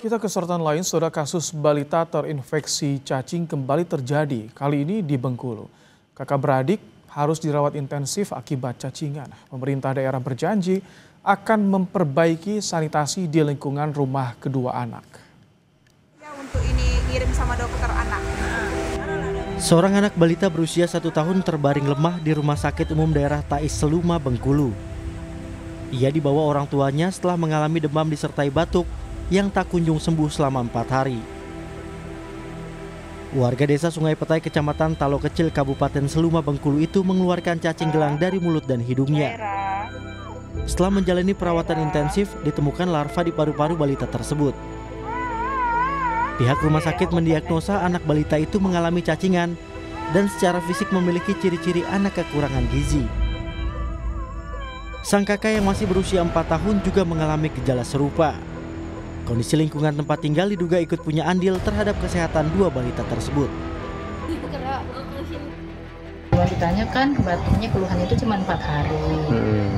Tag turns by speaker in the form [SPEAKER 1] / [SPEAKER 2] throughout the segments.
[SPEAKER 1] Kita ke sorotan lain, saudara, kasus balita terinfeksi cacing kembali terjadi, kali ini di Bengkulu. Kakak beradik harus dirawat intensif akibat cacingan. Pemerintah daerah berjanji akan memperbaiki sanitasi di lingkungan rumah kedua anak.
[SPEAKER 2] Ya, untuk ini ngirim sama dokter anak.
[SPEAKER 3] Seorang anak balita berusia 1 tahun terbaring lemah di Rumah Sakit Umum Daerah Tais Seluma, Bengkulu. Ia dibawa orang tuanya setelah mengalami demam disertai batuk yang tak kunjung sembuh selama 4 hari. Warga desa Sungai Petai, Kecamatan Talo Kecil, Kabupaten Seluma, Bengkulu itu mengeluarkan cacing gelang dari mulut dan hidungnya. Setelah menjalani perawatan intensif, ditemukan larva di paru-paru balita tersebut. Pihak rumah sakit mendiagnosa anak balita itu mengalami cacingan dan secara fisik memiliki ciri-ciri anak kekurangan gizi. Sang kakak yang masih berusia 4 tahun juga mengalami gejala serupa. Kondisi lingkungan tempat tinggal diduga ikut punya andil terhadap kesehatan dua balita tersebut.
[SPEAKER 4] Kalau ditanyakan batuknya keluhan itu cuma 4 hari.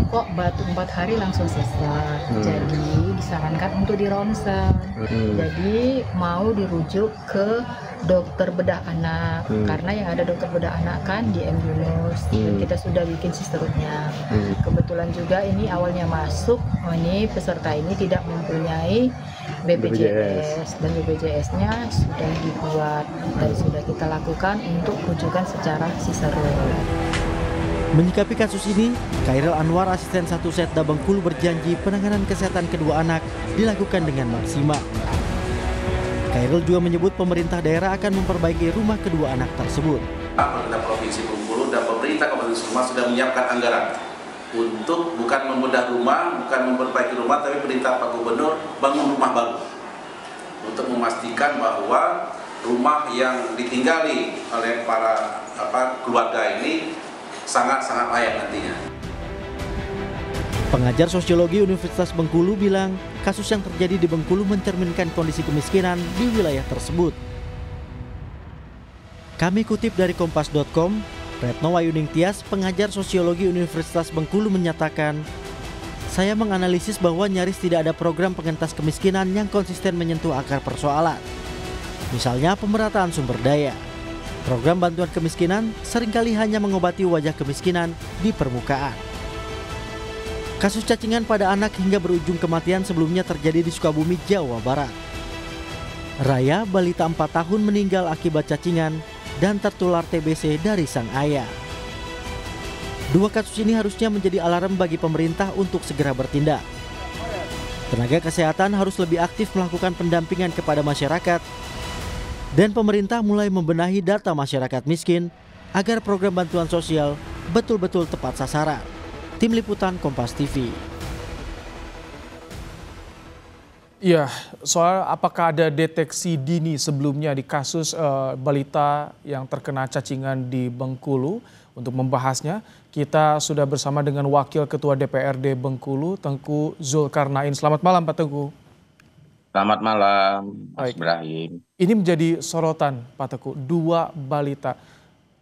[SPEAKER 4] Kok batuk 4 hari langsung selesai. Jadi disarankan untuk di ronsen. Jadi mau dirujuk ke dokter bedah anak. Karena yang ada dokter bedah anak kan di M. Yunus. Kita sudah bikin sisternya. Kebetulan juga ini awalnya masuk, ini peserta ini tidak mempunyai BPJS dan BPJS-nya sudah dibuat dan sudah kita lakukan untuk rujukan secara sister.
[SPEAKER 3] Menyikapi kasus ini, Khairil Anwar, asisten 1 Setda Bengkulu, berjanji penanganan kesehatan kedua anak dilakukan dengan maksimal. Khairil juga menyebut pemerintah daerah akan memperbaiki rumah kedua anak tersebut.
[SPEAKER 5] Pemerintah Provinsi Bengkulu dan pemerintah Kabupaten Seluma sudah menyiapkan anggaran untuk bukan membedah rumah, bukan memperbaiki rumah, tapi perintah Pak Gubernur bangun rumah baru untuk memastikan bahwa rumah yang ditinggali oleh para keluarga ini sangat-sangat layak nantinya.
[SPEAKER 3] Pengajar sosiologi Universitas Bengkulu bilang kasus yang terjadi di Bengkulu mencerminkan kondisi kemiskinan di wilayah tersebut. Kami kutip dari kompas.com, Retno Wayuning Tias, pengajar sosiologi Universitas Bengkulu, menyatakan, "Saya menganalisis bahwa nyaris tidak ada program pengentas kemiskinan yang konsisten menyentuh akar persoalan. Misalnya pemerataan sumber daya. Program bantuan kemiskinan seringkali hanya mengobati wajah kemiskinan di permukaan." Kasus cacingan pada anak hingga berujung kematian sebelumnya terjadi di Sukabumi, Jawa Barat. Raya, balita 4 tahun, meninggal akibat cacingan dan tertular TBC dari sang ayah. Dua kasus ini harusnya menjadi alarm bagi pemerintah untuk segera bertindak. Tenaga kesehatan harus lebih aktif melakukan pendampingan kepada masyarakat, dan pemerintah mulai membenahi data masyarakat miskin agar program bantuan sosial betul-betul tepat sasaran. Tim Liputan Kompas TV.
[SPEAKER 1] Iya, soal apakah ada deteksi dini sebelumnya di kasus balita yang terkena cacingan di Bengkulu? Untuk membahasnya, kita sudah bersama dengan Wakil Ketua DPRD Bengkulu, Tengku Zulkarnain. Selamat malam, Pak Tengku.
[SPEAKER 6] Selamat malam, Mas Ibrahim.
[SPEAKER 1] Ini menjadi sorotan, Pak Tengku, 2 balita.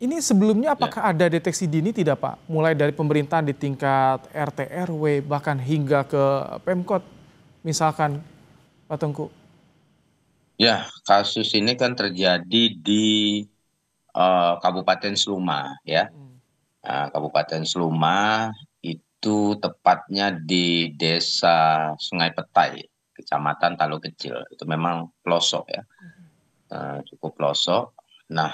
[SPEAKER 1] Ini sebelumnya apakah ada deteksi dini tidak, Pak? Mulai dari pemerintahan di tingkat RT RW bahkan hingga ke Pemkot misalkan, Pak Tengku.
[SPEAKER 6] Ya, kasus ini kan terjadi di Kabupaten Seluma, ya. Kabupaten Seluma itu tepatnya di Desa Sungai Petai, Kecamatan Talo Kecil. Itu memang pelosok, ya, cukup pelosok. Nah,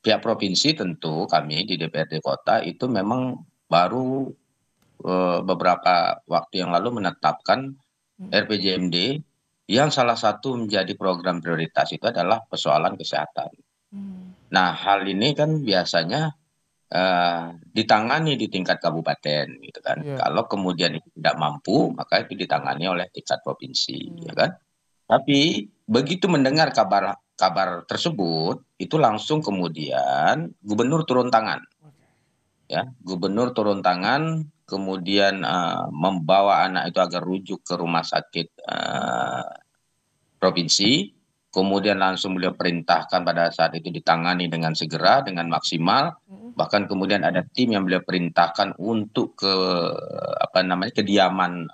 [SPEAKER 6] pihak provinsi tentu kami di DPRD Kota itu memang baru beberapa waktu yang lalu menetapkan RPJMD yang salah satu menjadi program prioritas itu adalah persoalan kesehatan. Nah, hal ini kan biasanya ditangani di tingkat kabupaten, gitu kan. Kalau kemudian itu tidak mampu, maka itu ditangani oleh tingkat provinsi, ya kan. Tapi begitu mendengar kabar tersebut, itu langsung kemudian gubernur turun tangan, ya. Gubernur turun tangan, kemudian membawa anak itu agar rujuk ke rumah sakit provinsi, kemudian langsung beliau perintahkan pada saat itu ditangani dengan segera, dengan maksimal. Bahkan kemudian ada tim yang beliau perintahkan untuk ke kediaman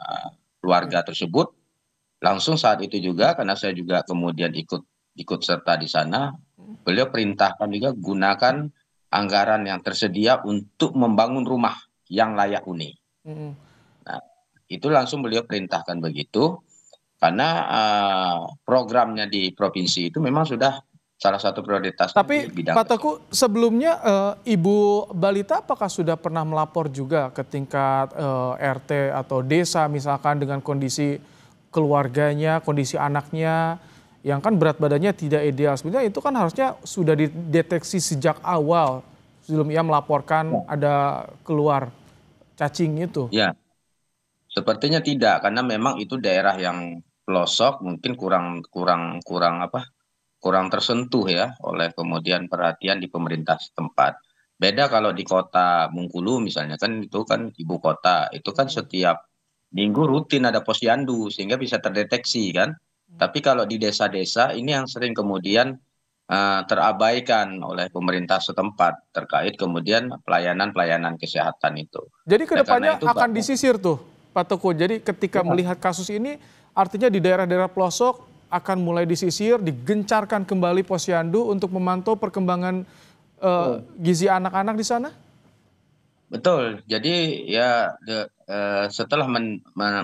[SPEAKER 6] keluarga tersebut langsung saat itu juga karena saya juga kemudian ikut serta di sana, beliau perintahkan juga gunakan anggaran yang tersedia untuk membangun rumah yang layak huni.
[SPEAKER 1] Mm.
[SPEAKER 6] Nah, itu langsung beliau perintahkan begitu karena programnya di provinsi itu memang sudah salah satu prioritasnya di
[SPEAKER 1] Tapi
[SPEAKER 6] bidang
[SPEAKER 1] Pak Teguh, sebelumnya Ibu Balita apakah sudah pernah melapor juga ke tingkat RT atau desa misalkan dengan kondisi keluarganya, kondisi anaknya yang kan berat badannya tidak ideal. Sebenarnya itu kan harusnya sudah dideteksi sejak awal sebelum ia melaporkan ada keluar cacing itu.
[SPEAKER 6] ya. Sepertinya tidak, karena memang itu daerah yang pelosok, mungkin kurang tersentuh ya oleh kemudian perhatian di pemerintah setempat. Beda kalau di kota Bengkulu misalnya kan itu kan ibu kota, itu kan setiap minggu rutin ada posyandu sehingga bisa terdeteksi kan. Tapi kalau di desa-desa ini yang sering kemudian terabaikan oleh pemerintah setempat terkait kemudian pelayanan-pelayanan kesehatan itu.
[SPEAKER 1] Jadi
[SPEAKER 6] Nah, karena
[SPEAKER 1] kedepannya
[SPEAKER 6] itu
[SPEAKER 1] akan
[SPEAKER 6] Pak.
[SPEAKER 1] disisir tuh Pak Teguh. Jadi ketika melihat kasus ini artinya di daerah-daerah pelosok akan mulai disisir, digencarkan kembali posyandu untuk memantau perkembangan gizi anak-anak di sana?
[SPEAKER 6] Betul. Jadi ya setelah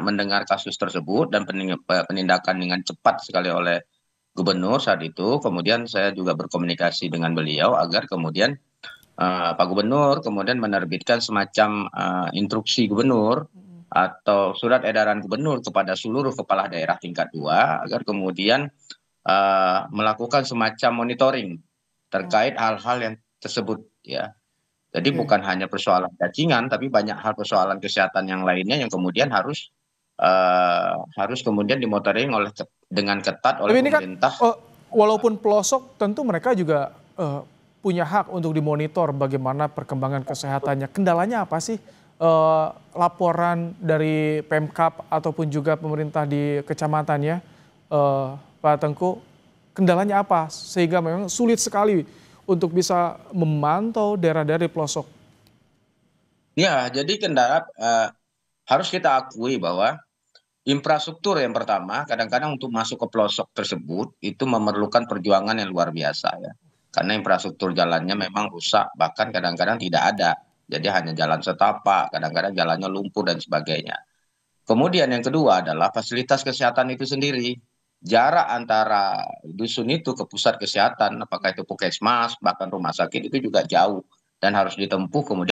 [SPEAKER 6] mendengar kasus tersebut dan penindakan dengan cepat sekali oleh gubernur saat itu, kemudian saya juga berkomunikasi dengan beliau agar kemudian Pak Gubernur kemudian menerbitkan semacam instruksi gubernur atau surat edaran gubernur kepada seluruh kepala daerah tingkat 2 agar kemudian melakukan semacam monitoring terkait hal-hal yang tersebut ya. Jadi
[SPEAKER 1] Oke.
[SPEAKER 6] bukan hanya persoalan cacingan, tapi banyak hal persoalan kesehatan yang lainnya yang kemudian harus kemudian dimonitoring dengan ketat oleh
[SPEAKER 1] Tapi ini kan
[SPEAKER 6] pemerintah.
[SPEAKER 1] walaupun pelosok tentu mereka juga punya hak untuk dimonitor bagaimana perkembangan kesehatannya. Kendalanya apa sih? Laporan dari Pemkab ataupun juga pemerintah di kecamatannya, Pak Tengku, kendalanya apa? Sehingga memang sulit sekali untuk bisa memantau daerah-daerah di pelosok.
[SPEAKER 6] Ya, jadi kendala harus kita akui bahwa infrastruktur yang pertama, kadang-kadang untuk masuk ke pelosok tersebut itu memerlukan perjuangan yang luar biasa ya. Karena infrastruktur jalannya memang rusak, bahkan kadang-kadang tidak ada. Jadi hanya jalan setapak, kadang-kadang jalannya lumpur dan sebagainya. Kemudian yang kedua adalah fasilitas kesehatan itu sendiri. Jarak antara dusun itu ke pusat kesehatan, apakah itu puskesmas, bahkan rumah sakit itu juga jauh dan harus ditempuh kemudian